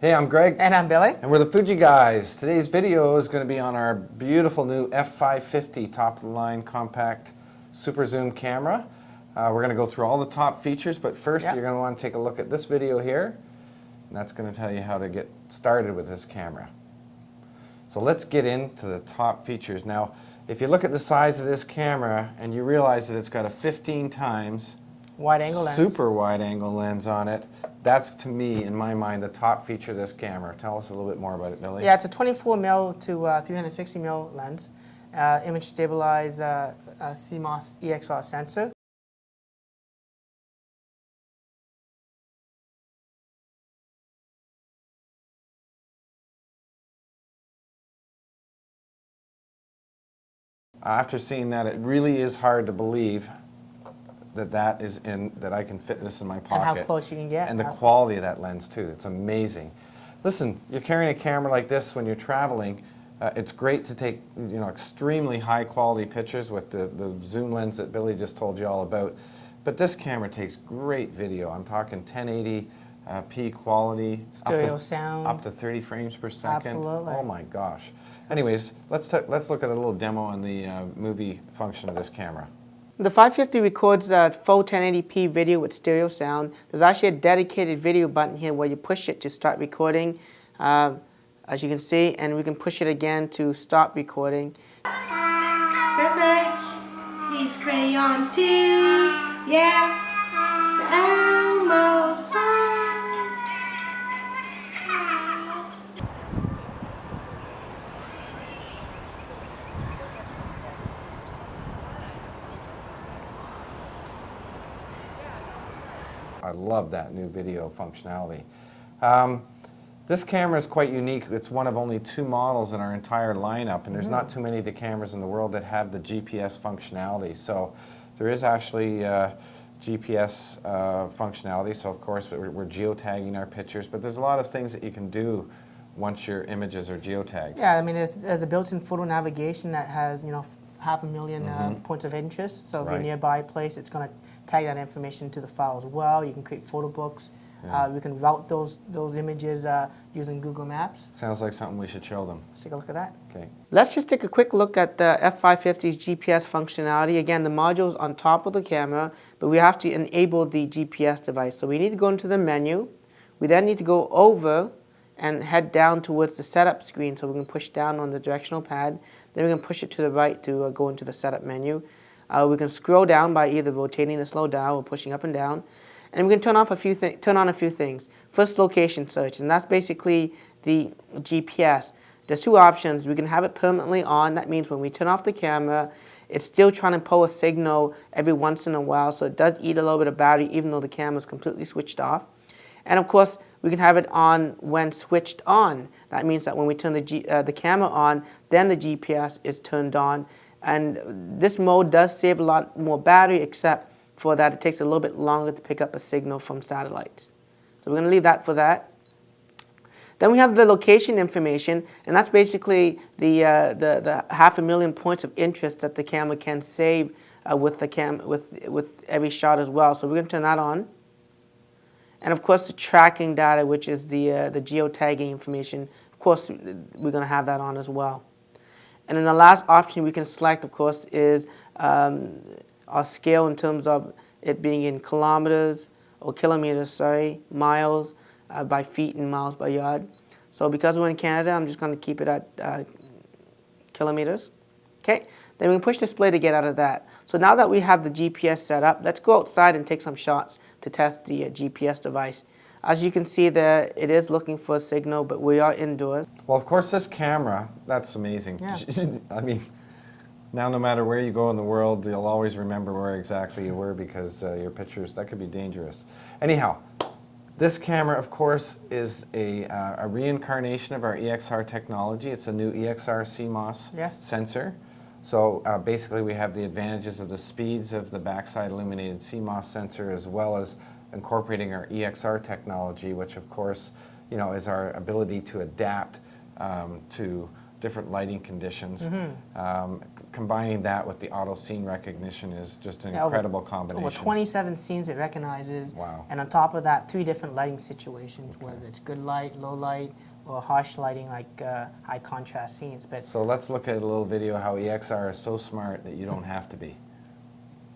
Hey, I'm Greg. And I'm Billy. And we're the Fuji Guys. Today's video is going to be on our beautiful new F550 top-of-the-line compact super zoom camera. We're going to go through all the top features, but first you're going to want to take a look at this video here. And that's going to tell you how to get started with this camera. So let's get into the top features. Now, if you look at the size of this camera and you realize that it's got a 15 times wide-angle lens, super wide-angle lens on it, that's, to me, in my mind, the top feature of this camera. Tell us a little bit more about it, Billy. Yeah, it's a 24mm to 360mm lens, image stabilized CMOS EXR sensor. After seeing that, it really is hard to believe that I can fit this in my pocket. And how close you can get. And the quality of that lens too. It's amazing. Listen, you're carrying a camera like this when you're traveling. It's great to take extremely high quality pictures with the zoom lens that Billy just told you all about. But this camera takes great video. I'm talking 1080p quality. Stereo sound. Up to 30 frames per second. Absolutely. Oh my gosh. Anyways, let's look at a little demo on the movie function of this camera. The 550 records full 1080p video with stereo sound. There's actually a dedicated video button here where you push it to start recording, as you can see, and we can push it again to stop recording. That's right. These crayons too. Yeah. It's almost I love that new video functionality. This camera is quite unique. It's one of only 2 models in our entire lineup, and there's not too many of the cameras in the world that have the GPS functionality. So there is actually GPS functionality, so of course we're geotagging our pictures, but there's a lot of things that you can do once your images are geotagged. Yeah, I mean there's a built-in photo navigation that has 500,000 points of interest. So if you're nearby a place, it's going to tag that information to the file as well. You can create photo books. We can route those images using Google Maps. Sounds like something we should show them. Let's take a look at that. Okay. Let's just take a quick look at the F550's GPS functionality. Again, the module's on top of the camera, but we have to enable the GPS device. So we need to go into the menu. We then need to go over and head down towards the setup screen, so we can push down on the directional pad. Then we can push it to the right to go into the setup menu. We can scroll down by either rotating the slow dial or pushing up and down. And we can turn on a few things. First, location search, and that's basically the GPS. There's 2 options. We can have it permanently on. That means when we turn off the camera, it's still trying to pull a signal every once in a while, so it does eat a little bit of battery even though the camera is completely switched off. And of course, we can have it on when switched on. That means that when we turn the camera on, then the GPS is turned on. And this mode does save a lot more battery, except for that it takes a little bit longer to pick up a signal from satellites. So we're going to leave that for that. Then we have the location information, and that's basically the 500,000 points of interest that the camera can save with every shot as well. So we're going to turn that on. And of course the tracking data, which is the geotagging information, of course we're going to have that on as well. And then the last option we can select, of course, is our scale in terms of it being in kilometers, or kilometers, sorry, miles by feet and miles by yard. So because we're in Canada, I'm just going to keep it at kilometers. Okay, then we can push display to get out of that. So now that we have the GPS set up, let's go outside and take some shots to test the GPS device. As you can see there, it is looking for a signal, but we are indoors. Well, of course, this camera, that's amazing. Yeah. I mean, now no matter where you go in the world, you'll always remember where exactly you were, because your pictures, that could be dangerous. Anyhow, this camera, of course, is a reincarnation of our EXR technology. It's a new EXR CMOS sensor. So basically we have the advantages of the speeds of the backside illuminated CMOS sensor, as well as incorporating our EXR technology, which of course is our ability to adapt to different lighting conditions. combining that with the auto scene recognition is just an Yeah, incredible combination. Over 27 scenes it recognizes. Wow. And on top of that, 3 different lighting situations, whether it's good light, low light, or harsh lighting like high contrast scenes. But So let's look at a little video how EXR is so smart that you don't have to be.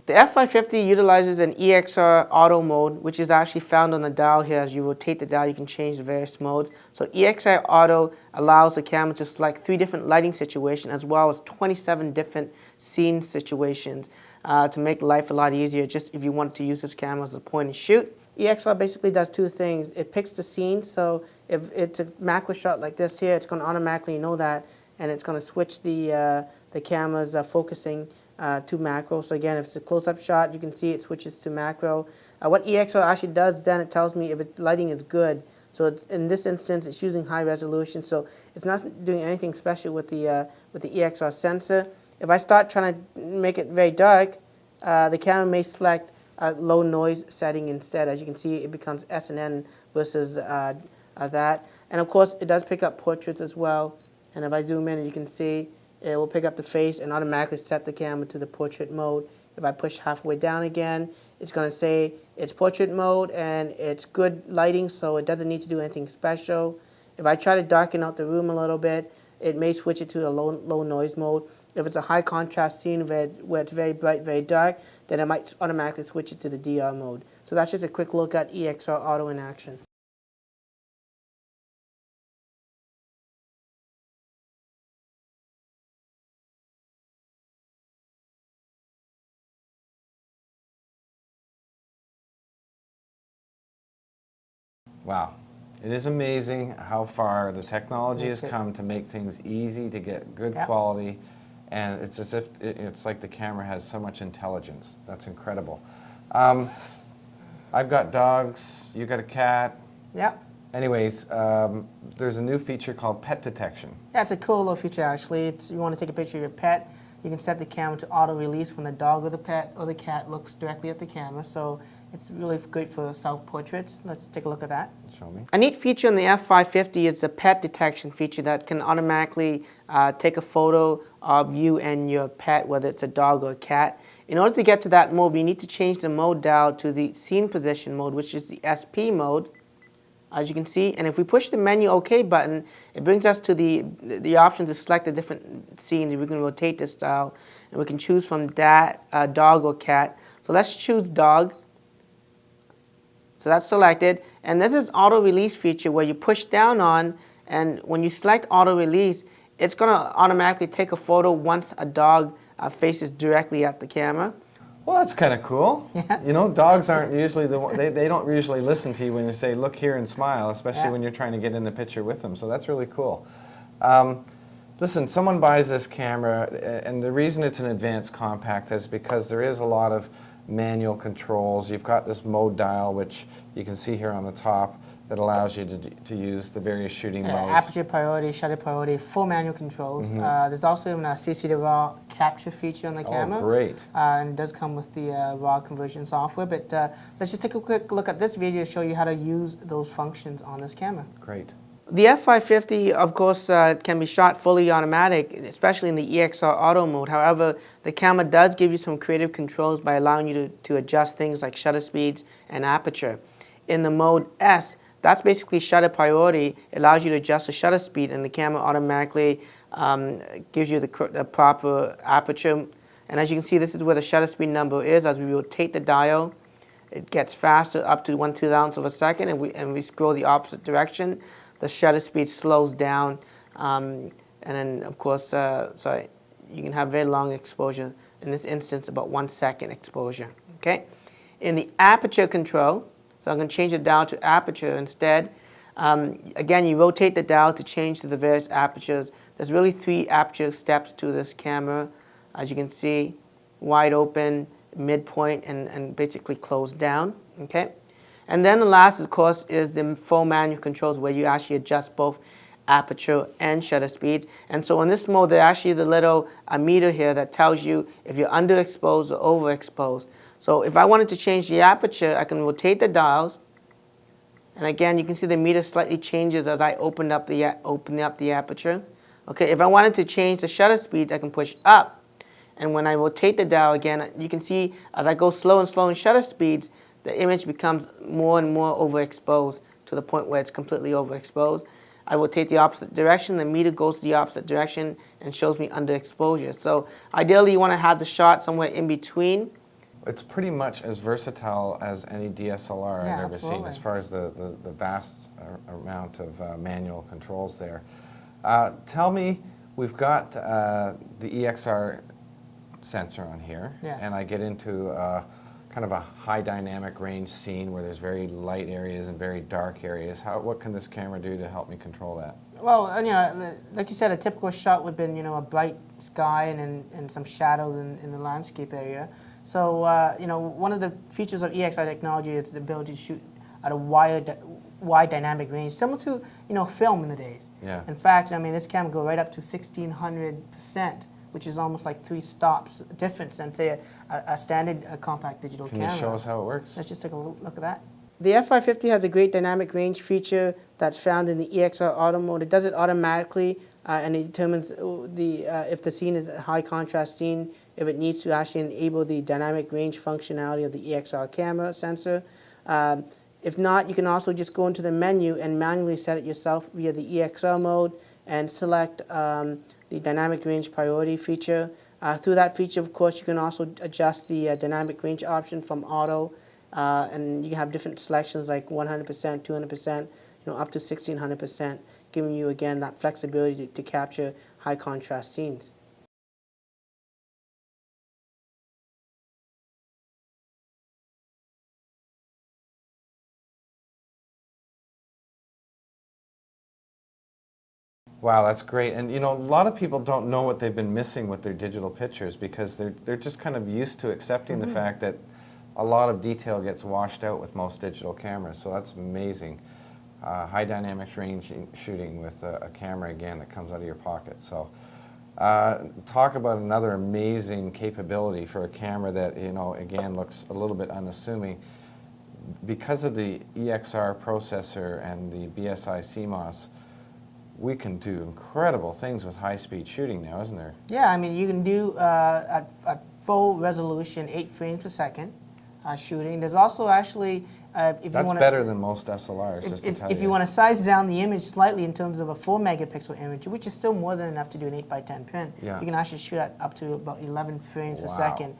the F550 utilizes an EXR auto mode, which is actually found on the dial here. As you rotate the dial, you can change the various modes. So EXR auto allows the camera to select 3 different lighting situations as well as 27 different scene situations to make life a lot easier, just if you wanted to use this camera as a point and shoot. EXR basically does 2 things. It picks the scene, so if it's a macro shot like this here, it's going to automatically know that, and it's going to switch the camera's focusing to macro. So again, if it's a close-up shot, you can see it switches to macro. What EXR actually does then, it tells me if the lighting is good. So it's, in this instance, it's using high resolution, so it's not doing anything special with the EXR sensor. If I start trying to make it very dark, the camera may select a low noise setting instead. As you can see, it becomes S&N versus that. And of course, it does pick up portraits as well. And if I zoom in, you can see it will pick up the face and automatically set the camera to the portrait mode. If I push halfway down again, it's going to say it's portrait mode and it's good lighting, so it doesn't need to do anything special. If I try to darken out the room a little bit, it may switch it to a low noise mode. If it's a high contrast scene where it's very bright, very dark, then it might automatically switch it to the DR mode. So that's just a quick look at EXR Auto in action. Wow. It is amazing how far the technology has come to make things easy to get good quality, and it's as if it's like the camera has so much intelligence. That's incredible. I've got dogs, you got a cat. Yep. Anyways, there's a new feature called pet detection. Yeah, it's a cool little feature actually. It's, you want to take a picture of your pet, you can set the camera to auto release when the dog or the pet or the cat looks directly at the camera. So it's really great for self-portraits. Let's take a look at that. Show me. A neat feature in the F550 is the pet detection feature that can automatically take a photo of you and your pet, whether it's a dog or a cat. In order to get to that mode, we need to change the mode dial to the scene position mode, which is the SP mode, as you can see. And if we push the menu OK button, it brings us to the option to select the different scenes. We can rotate this dial, and we can choose from that dog or cat. So let's choose dog. So that's selected, and this is auto release feature where you push down on, and when you select auto release, it's going to automatically take a photo once a dog faces directly at the camera. Well, that's kind of cool. Yeah. You know, dogs aren't usually the one, they don't usually listen to you when you say, look here and smile, especially when you're trying to get in the picture with them. So that's really cool. Listen, someone buys this camera, and the reason it's an advanced compact is because there is a lot of manual controls. You've got this mode dial, which you can see here on the top, that allows you to use the various shooting modes. Aperture priority, shutter priority, full manual controls. There's also even a CC to RAW capture feature on the camera. Oh, great. And it does come with the RAW conversion software. But let's just take a quick look at this video to show you how to use those functions on this camera. Great. The F550, of course, can be shot fully automatic, especially in the EXR auto mode. However, the camera does give you some creative controls by allowing you to adjust things like shutter speeds and aperture. In the mode S, that's basically shutter priority. It allows you to adjust the shutter speed, and the camera automatically gives you the proper aperture. And as you can see, this is where the shutter speed number is. As we rotate the dial, it gets faster up to 1/2000th of a second, and we scroll the opposite direction, the shutter speed slows down, and then of course, you can have very long exposure. In this instance, about 1 second exposure. Okay. In the aperture control, so I'm going to change the dial to aperture instead. Again, you rotate the dial to change to the various apertures. There's really 3 aperture steps to this camera, as you can see: wide open, midpoint, and basically closed down. Okay. And then the last, of course, is the full manual controls where you actually adjust both aperture and shutter speeds. And so in this mode, there actually is a little meter here that tells you if you're underexposed or overexposed. So if I wanted to change the aperture, I can rotate the dials. And again, you can see the meter slightly changes as I open up the aperture. Okay, if I wanted to change the shutter speeds, I can push up. And when I rotate the dial again, you can see as I go slow and slow in shutter speeds, the image becomes more and more overexposed to the point where it's completely overexposed. I rotate the opposite direction, the meter goes the opposite direction and shows me underexposure. So ideally you want to have the shot somewhere in between. It's pretty much as versatile as any DSLR Yeah, I've ever seen, absolutely. as far as the vast amount of manual controls there. Tell me, we've got the EXR sensor on here, Yes. and I get into kind of a high dynamic range scene where there's very light areas and very dark areas. What can this camera do to help me control that? Well, like you said, a typical shot would have been, a bright sky and some shadows in the landscape area. So, one of the features of EXR technology is the ability to shoot at a wide dynamic range, similar to, film in the days. Yeah. In fact, this camera go right up to 1600%, which is almost like 3 stops difference than, say, a standard compact digital camera. Can you show us how it works? Let's just take a look at that. The F550 has a great dynamic range feature that's found in the EXR Auto mode. It does it automatically, and it determines if the scene is a high contrast scene, if it needs to actually enable the dynamic range functionality of the EXR camera sensor. If not, you can also just go into the menu and manually set it yourself via the EXR mode and select the dynamic range priority feature. Through that feature, of course, you can also adjust the dynamic range option from auto, and you can have different selections like 100%, 200%, up to 1600%, giving you, again, that flexibility to capture high contrast scenes. Wow, that's great. And a lot of people don't know what they've been missing with their digital pictures because they're just kind of used to accepting the fact that a lot of detail gets washed out with most digital cameras. So that's amazing. High dynamic range shooting with a camera, again, that comes out of your pocket. So talk about another amazing capability for a camera that, again, looks a little bit unassuming. Because of the EXR processor and the BSI CMOS, we can do incredible things with high-speed shooting now, isn't there? Yeah, you can do at full resolution 8 frames per second shooting. There's also actually, if That's you want better than most SLRs, just to tell you. If you want to size down the image slightly in terms of a 4 megapixel image, which is still more than enough to do an 8x10 print, Yeah. you can actually shoot at up to about 11 frames per Wow. second,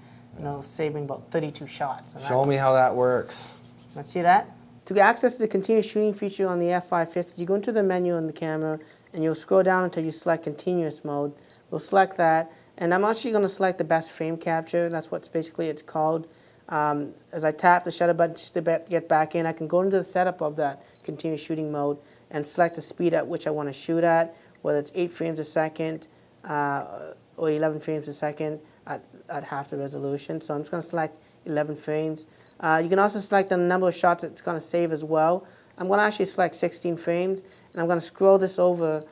saving about 32 shots. And Show me how that works. Let's see that. To access the continuous shooting feature on the F550, you go into the menu on the camera and you'll scroll down until you select continuous mode. We'll select that, and I'm actually going to select the best frame capture. That's what basically it's called. As I tap the shutter button just to get back in, I can go into the setup of that continuous shooting mode and select the speed at which I want to shoot at, whether it's 8 frames a second or 11 frames a second at half the resolution. So I'm just going to select 11 frames. You can also select the number of shots it's going to save as well. I'm going to actually select 16 frames, and I'm going to scroll this over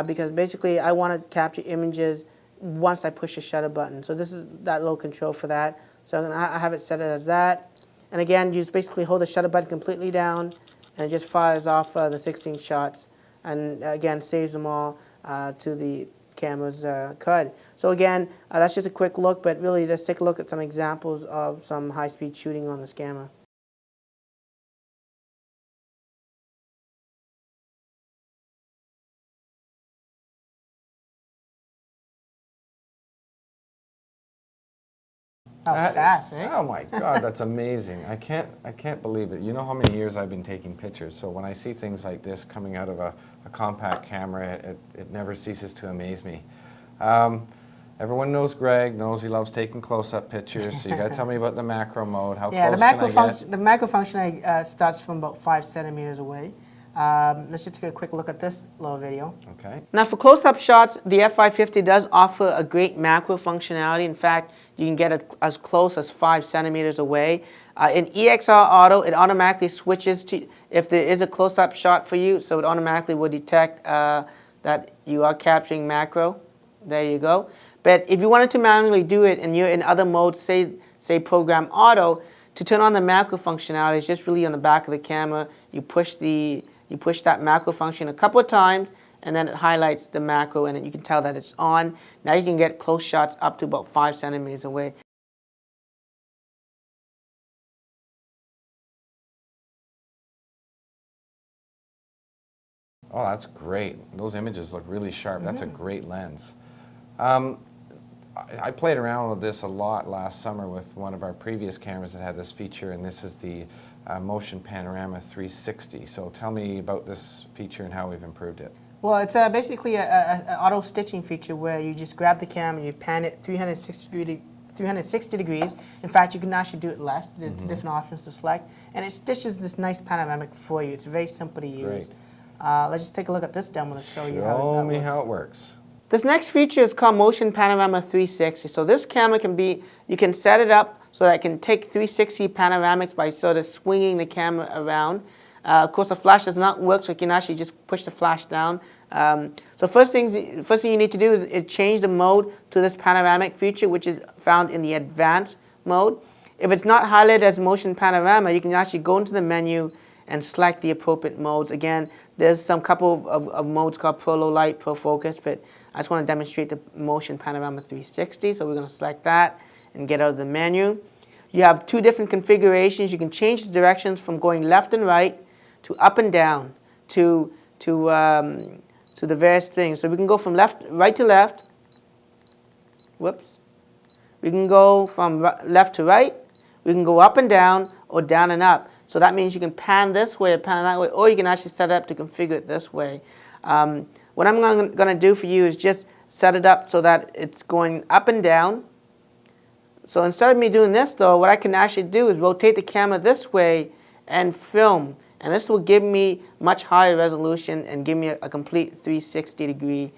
because basically I want to capture images once I push the shutter button. So this is that little control for that. So I have it set as that. And again, you just basically hold the shutter button completely down, and it just fires off the 16 shots, and again saves them all to the camera's CUD. So again, that's just a quick look, but really let's take a look at some examples of some high-speed shooting on this camera. That was fast, right? Oh my God, that's amazing. I can't believe it. You know how many years I've been taking pictures, so when I see things like this coming out of a compact camera, it never ceases to amaze me. Everyone knows Greg, knows he loves taking close-up pictures, so you got to tell me about the macro mode. How Yeah, close the macro function starts from about 5 centimeters away. Let's just take a quick look at this little video. Okay. Now for close-up shots, the F550 does offer a great macro functionality. In fact, you can get it as close as 5 centimeters away. In EXR Auto, it automatically switches to, if there is a close-up shot for you, so it automatically will detect that you are capturing macro. There you go. But if you wanted to manually do it and you're in other modes, say Program Auto, to turn on the macro functionality, it's just really on the back of the camera. You push that macro function a couple of times, and then it highlights the macro, and you can tell that it's on. Now you can get close shots up to about 5 centimeters away. Oh, that's great. Those images look really sharp. That's a great lens. I played around with this a lot last summer with one of our previous cameras that had this feature, and this is the Motion Panorama 360. So tell me about this feature and how we've improved it. Well, it's basically an auto stitching feature where you just grab the camera, you pan it 360 degrees. In fact, you can actually do it less. There's different options to select, and it stitches this nice panoramic for you. It's very simple to use. Great. Let's just take a look at this demo to show you how Show that me works. how it works. This next feature is called Motion Panorama 360. So this camera can be, you can set it up so that it can take 360 panoramics by sort of swinging the camera around. Of course, the flash does not work, so you can actually just push the flash down. So first thing you need to do is change the mode to this panoramic feature, which is found in the advanced mode. If it's not highlighted as Motion Panorama, you can actually go into the menu and select the appropriate modes. Again, there's some couple of modes called Pro Low Light, Pro Focus, but I just want to demonstrate the Motion Panorama 360, so we're going to select that and get out of the menu. You have 2 different configurations. You can change the directions from going left and right to up and down to the various things. So we can go from right to left. Whoops. We can go from left to right. We can go up and down or down and up. So that means you can pan this way or pan that way, or you can actually set it up to configure it this way. What I'm going to do for you is just set it up so that it's going up and down. So instead of me doing this though, what I can actually do is rotate the camera this way and film. And this will give me much higher resolution and give me a complete 360 degree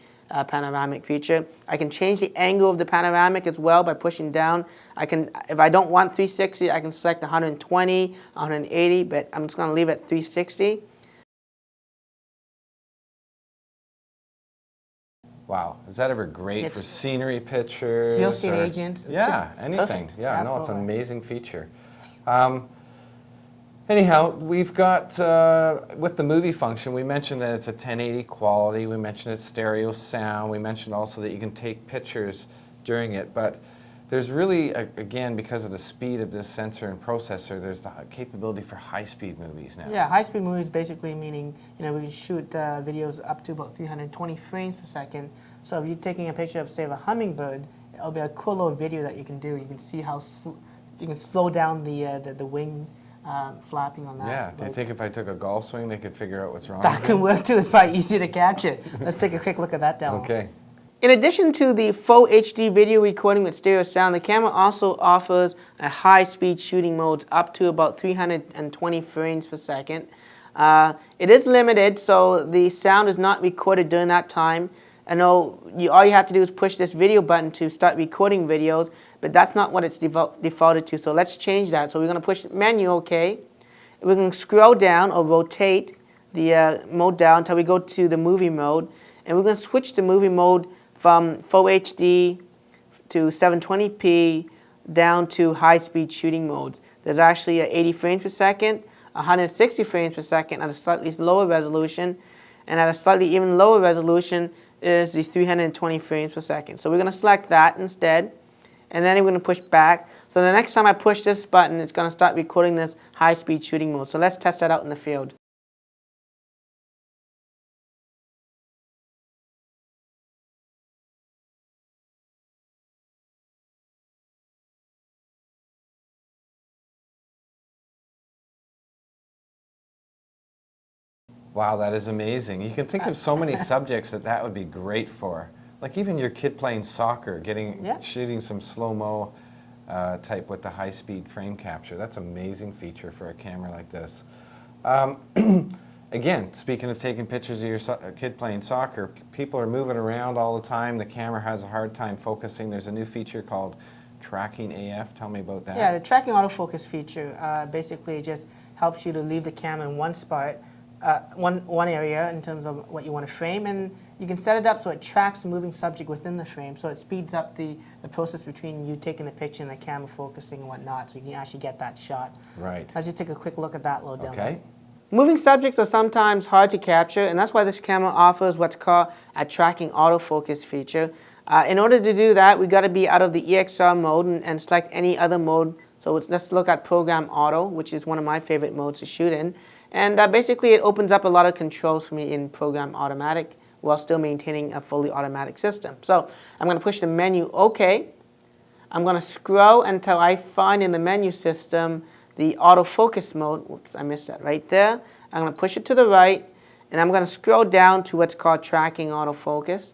panoramic feature. I can change the angle of the panoramic as well by pushing down. If I don't want 360, I can select 120, 180, but I'm just going to leave it at 360. Wow, is that ever great for scenery pictures? Real estate agents. Yeah, anything. Perfect. Yeah, no, it's an Absolutely. amazing feature. Anyhow, we've got, with the movie function, we mentioned that it's a 1080 quality, we mentioned it's stereo sound, we mentioned also that you can take pictures during it, but there's really, again, because of the speed of this sensor and processor, there's the capability for high-speed movies now. Yeah, high-speed movies basically meaning, we can shoot videos up to about 320 frames per second. So if you're taking a picture of, say, of a hummingbird, it'll be a cool little video that you can do. You can see how you can slow down the wing flapping on that. Yeah, do you think if I took a golf swing, they could figure out what's wrong That with can it? work too. It's probably easy to capture. Let's take a quick look at that demo. Okay. In addition to the full HD video recording with stereo sound, the camera also offers a high-speed shooting mode up to about 320 frames per second. It is limited, so the sound is not recorded during that time. I know all you have to do is push this video button to start recording videos, but that's not what it's defaulted to, so let's change that. So we're going to push menu OK. We can scroll down or rotate the mode down until we go to the movie mode, and we're going to switch the movie mode from full HD to 720p down to high-speed shooting modes. There's actually 80 frames per second, 160 frames per second at a slightly lower resolution, and at a slightly even lower resolution is the 320 frames per second. So we're going to select that instead, and then we're going to push back. So the next time I push this button, it's going to start recording this high-speed shooting mode. So let's test that out in the field. Wow, that is amazing. You can think of so many subjects that would be great for. Like even your kid playing soccer, shooting some slow-mo type with the high-speed frame capture. That's an amazing feature for a camera like this. Again, speaking of taking pictures of your kid playing soccer, people are moving around all the time. The camera has a hard time focusing. There's a new feature called Tracking AF. Tell me about that. Yeah, the tracking autofocus feature basically just helps you to leave the camera in one spot, one area in terms of what you want to frame, and you can set it up so it tracks the moving subject within the frame, so it speeds up the process between you taking the picture and the camera focusing and whatnot, so you can actually get that shot. Right. Let's just take a quick look at that little demo. Okay. Moving subjects are sometimes hard to capture, and that's why this camera offers what's called a tracking autofocus feature. In order to do that, we got to be out of the EXR mode and select any other mode. So let's look at Program Auto, which is one of my favorite modes to shoot in. And basically, it opens up a lot of controls for me in Program Automatic while still maintaining a fully automatic system. So I'm going to push the menu OK. I'm going to scroll until I find in the menu system the autofocus mode. Whoops, I missed that right there. I'm going to push it to the right, and I'm going to scroll down to what's called tracking autofocus.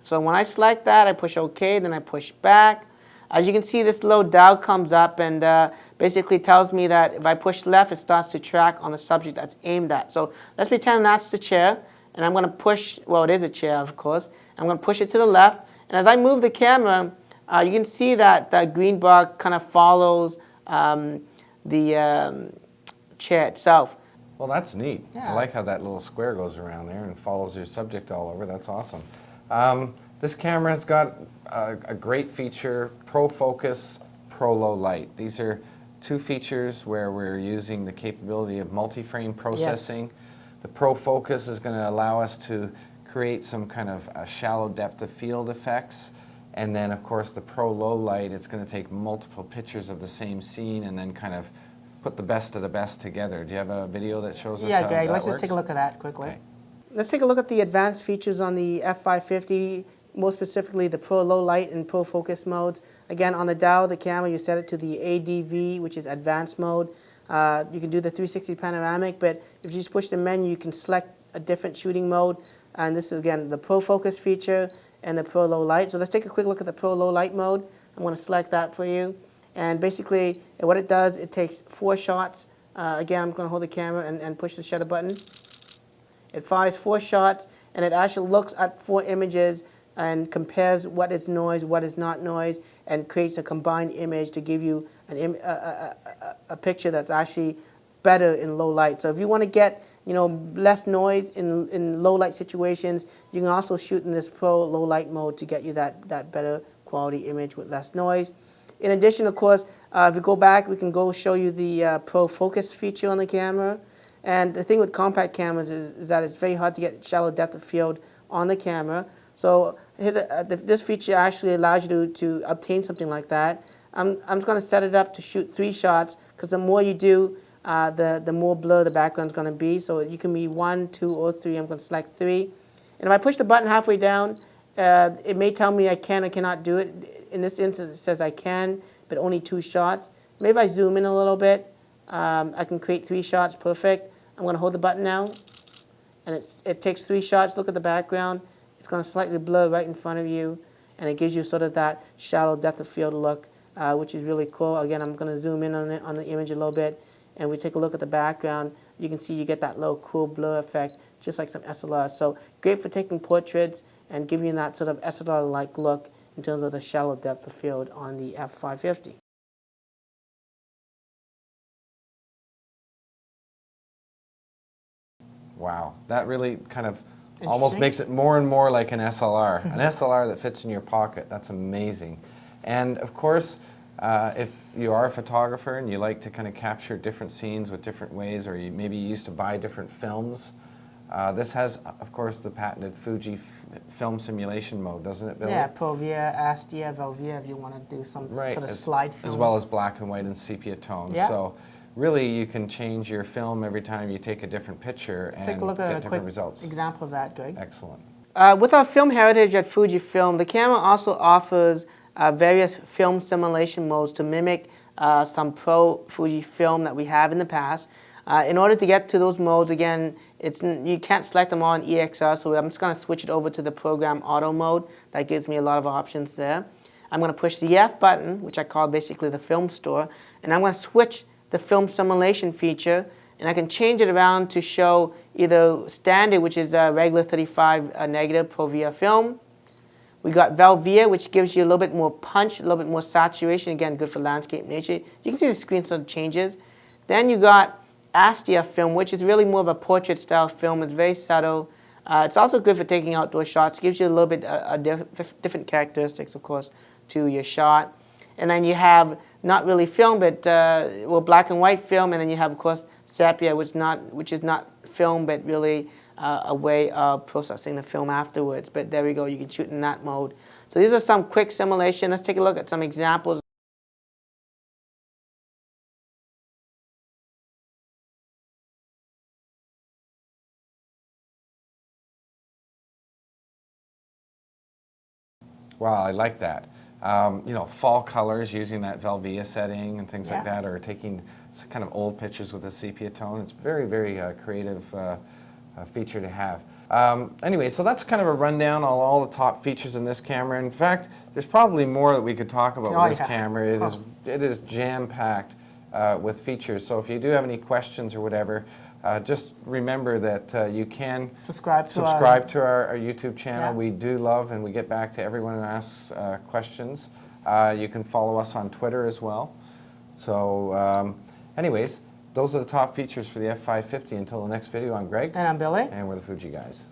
So when I select that, I push OK, then I push back. As you can see, this little dial comes up and basically tells me that if I push left, it starts to track on the subject that's aimed at. So let's pretend that's the chair, and I'm going to push, well, it is a chair, of course. I'm going to push it to the left, and as I move the camera, you can see that the green bar kind of follows the chair itself. Well, that's neat. Yeah. I like how that little square goes around there and follows your subject all over. That's awesome. This camera has got a great feature, Pro Focus, Pro Low Light. These are two features where we're using the capability of multi-frame processing. Yes. The Pro Focus is going to allow us to create some kind of shallow depth of field effects. And then, of course, the Pro Low Light, it's going to take multiple pictures of the same scene and then kind of put the best of the best together. Do you have a video that shows us how that Greg, let's works? just take a look at that quickly. Okay. Let's take a look at the advanced features on the F550, more specifically the Pro Low Light and Pro Focus modes. Again, on the dial of the camera, you set it to the ADV, which is advanced mode. You can do the 360 panoramic, but if you just push the menu, you can select a different shooting mode. And this is, again, the Pro Focus feature and the Pro Low Light. So let's take a quick look at the Pro Low Light mode. I'm going to select that for you. And basically, what it does, it takes 4 shots. Again, I'm going to hold the camera and push the shutter button. It fires 4 shots, and it actually looks at 4 images and compares what is noise, what is not noise, and creates a combined image to give you a picture that's actually better in low light. So if you want to get less noise in low light situations, you can also shoot in this Pro Low Light mode to get you that better quality image with less noise. In addition, of course, if we go back, we can go show you the Pro Focus feature on the camera. And the thing with compact cameras is that it's very hard to get shallow depth of field on the camera. So this feature actually allows you to obtain something like that. I'm just going to set it up to shoot 3 shots, because the more you do, the more blur the background is going to be. So you can be 1, 2, or 3. I'm going to select 3. And if I push the button halfway down, it may tell me I can or cannot do it. In this instance, it says I can, but only 2 shots. Maybe if I zoom in a little bit, I can create 3 shots. Perfect. I'm going to hold the button now, and it takes 3 shots. Look at the background. It's going to slightly blur right in front of you, and it gives you sort of that shallow depth of field look, which is really cool. Again, I'm going to zoom in on the image a little bit, and we take a look at the background. You can see you get that little cool blur effect, just like some SLR. So great for taking portraits and giving you that sort of SLR-like look in terms of the shallow depth of field on the F550. Wow, that really kind of almost makes it more and more like an SLR. An SLR that fits in your pocket. That's amazing. And of course, if you are a photographer and you like to kind of capture different scenes with different ways, or maybe you used to buy different films, this has, of course, the patented Fuji film simulation mode, doesn't it, Billy? Yeah, Provia, Astia, Velvia, if you want to do some sort of slide film. As well as black and white and sepia tones. Yeah. So really, you can change your film every time you take a different picture and take a look at get different results. Example of that, Greg. Excellent. With our film heritage at Fujifilm, the camera also offers various film simulation modes to mimic some pro Fujifilm that we have in the past. In order to get to those modes, again, you can't select them all in EXR, so I'm just going to switch it over to the Program Auto mode. That gives me a lot of options there. I'm going to push the F button, which I call basically the film store, and I'm going to switch the film simulation feature, and I can change it around to show either standard, which is a regular 35 negative Provia film. We got Velvia, which gives you a little bit more punch, a little bit more saturation, again, good for landscape nature. You can see the screen sort of changes. Then you got Astia film, which is really more of a portrait style film. It's very subtle. It's also good for taking outdoor shots. It gives you a little bit different characteristics, of course, to your shot. And then you have not really film, but well, black and white film, and then you have, of course, sepia, which is not film, but really a way of processing the film afterwards. But there we go, you can shoot in that mode. So these are some quick simulation. Let's take a look at some examples. Wow, I like that. You know, fall colors using that Velvia setting and things like that, or taking kind of old pictures with a sepia tone. It's very, very creative feature to have. Anyway, so that's kind of a rundown on all the top features in this camera. In fact, there's probably more that we could talk about with this camera. It is jam-packed with features. So if you do have any questions or whatever, just remember that you can Subscribe to our YouTube channel. Yeah. We do love and we get back to everyone who asks questions. You can follow us on Twitter as well. So anyways, those are the top features for the F550. Until the next video, I'm Greg. And I'm Billy. And we're the Fuji Guys.